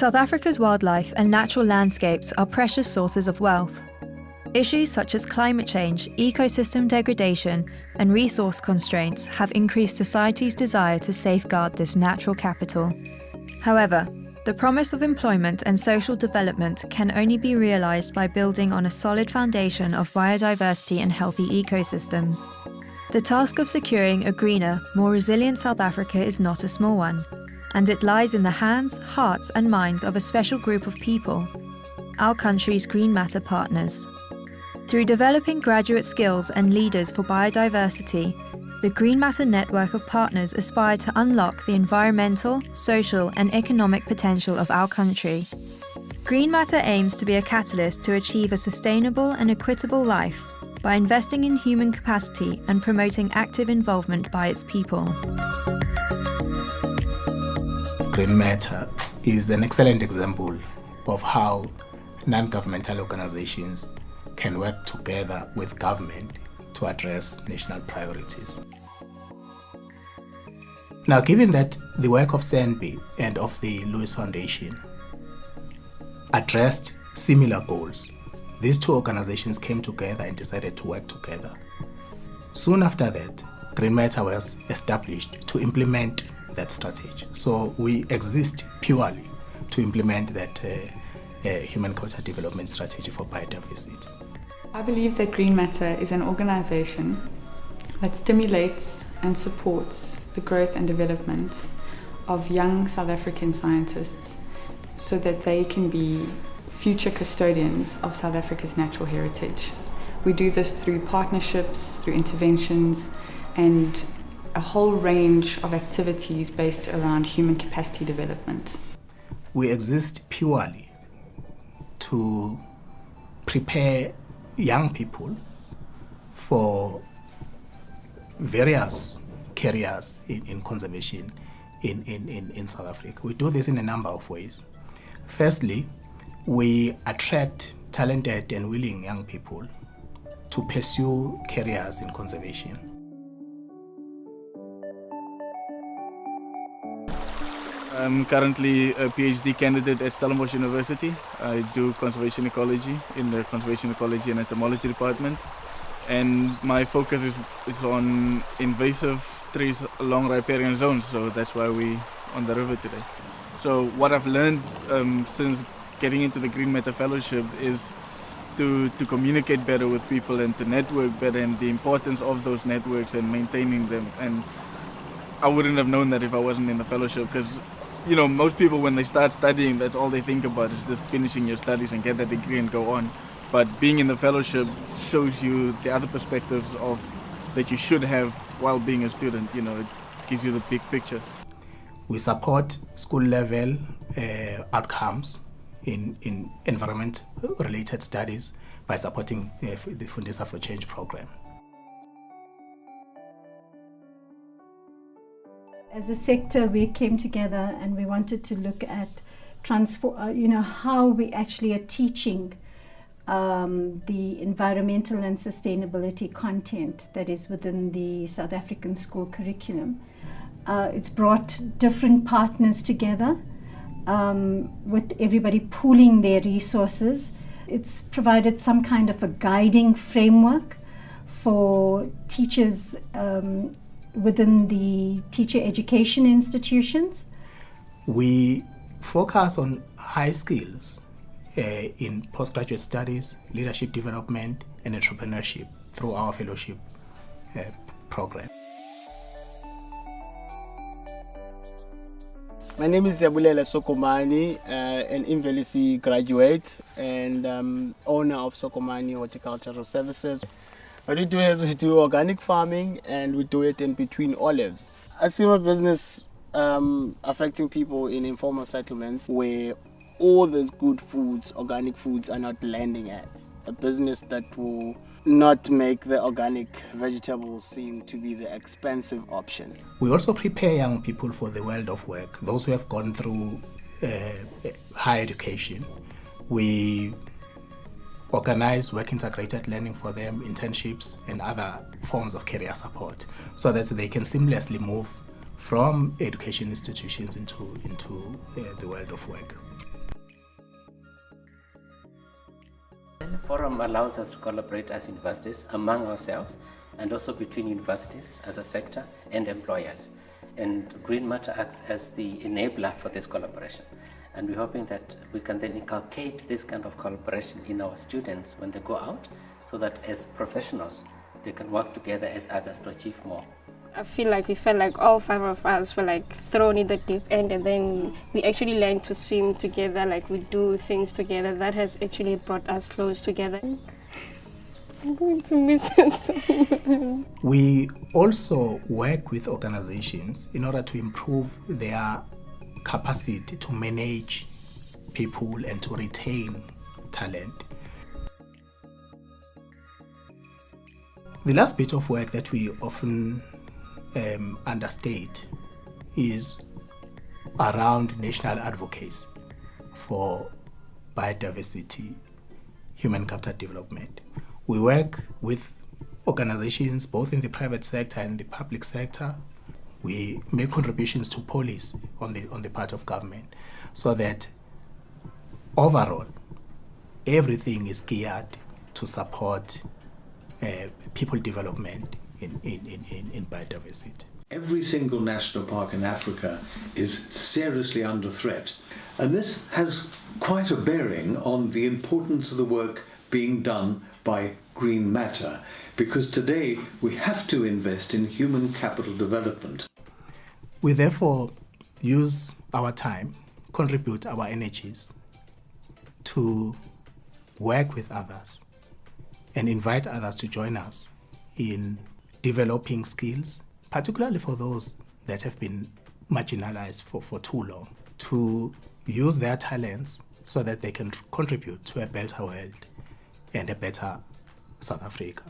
South Africa's wildlife and natural landscapes are precious sources of wealth. Issues such as climate change, ecosystem degradation, and resource constraints have increased society's desire to safeguard this natural capital. However, the promise of employment and social development can only be realised by building on a solid foundation of biodiversity and healthy ecosystems. The task of securing a greener, more resilient South Africa is not a small one, and it lies in the hands, hearts and minds of a special group of people, our country's GreenMatter partners. Through developing graduate skills and leaders for biodiversity, the GreenMatter network of partners aspire to unlock the environmental, social and economic potential of our country. GreenMatter aims to be a catalyst to achieve a sustainable and equitable life by investing in human capacity and promoting active involvement by its people. GreenMatter is an excellent example of how non-governmental organizations can work together with government to address national priorities. Now, given that the work of SANBI and of the Lewis Foundation addressed similar goals, these two organizations came together and decided to work together. Soon after that, GreenMatter was established to implement that strategy. So we exist purely to implement that human capital development strategy for biodiversity. I believe that GreenMatter is an organization that stimulates and supports the growth and development of young South African scientists so that they can be future custodians of South Africa's natural heritage. We do this through partnerships, through interventions, and a whole range of activities based around human capacity development. We exist purely to prepare young people for various careers in conservation in South Africa. We do this in a number of ways. Firstly, we attract talented and willing young people to pursue careers in conservation. I'm currently a PhD candidate at Stellenbosch University. I do conservation ecology in the conservation ecology and entomology department. And my focus is on invasive trees along riparian zones, so that's why we're on the river today. So what I've learned since getting into the GreenMatter Fellowship is to communicate better with people and to network better, and the importance of those networks and maintaining them. And I wouldn't have known that if I wasn't in the fellowship, because you know, most people when they start studying, that's all they think about is just finishing your studies and get that degree and go on. But being in the fellowship shows you the other perspectives of that you should have while being a student. You know, it gives you the big picture. We support school level outcomes in environment related studies by supporting the Fundisa for Change program. As a sector, we came together and we wanted to look at how we actually are teaching the environmental and sustainability content that is within the South African school curriculum. It's brought different partners together with everybody pooling their resources. It's provided some kind of a guiding framework for teachers within the teacher education institutions. We focus on high skills in postgraduate studies, leadership development, and entrepreneurship through our fellowship program. My name is Yabulela Sokomani, an Invelisi graduate and owner of Sokomani Horticultural Services. What we do is we do organic farming and we do it in between olives. I see my business affecting people in informal settlements where all those good foods, organic foods, are not landing at. A business that will not make the organic vegetables seem to be the expensive option. We also prepare young people for the world of work, those who have gone through higher education. We organize work integrated learning for them, internships and other forms of career support so that they can seamlessly move from education institutions into the world of work. The forum allows us to collaborate as universities among ourselves and also between universities as a sector and employers. And GreenMatter acts as the enabler for this collaboration. And we're hoping that we can then inculcate this kind of collaboration in our students when they go out, so that as professionals, they can work together as others to achieve more. I feel like we felt like all 5 of us were like thrown in the deep end, and then we actually learned to swim together, like we do things together. That has actually brought us close together. I'm going to miss it so much. We also work with organizations in order to improve their capacity to manage people and to retain talent. The last bit of work that we often understate is around national advocacy for biodiversity, human capital development. We work with organizations both in the private sector and the public sector. We make contributions to policy on the part of government, so that overall everything is geared to support people development in biodiversity. Every single national park in Africa is seriously under threat, and this has quite a bearing on the importance of the work being done by GreenMatter, because today we have to invest in human capital development. We therefore use our time, contribute our energies to work with others and invite others to join us in developing skills, particularly for those that have been marginalized for too long, to use their talents so that they can contribute to a better world and a better South Africa.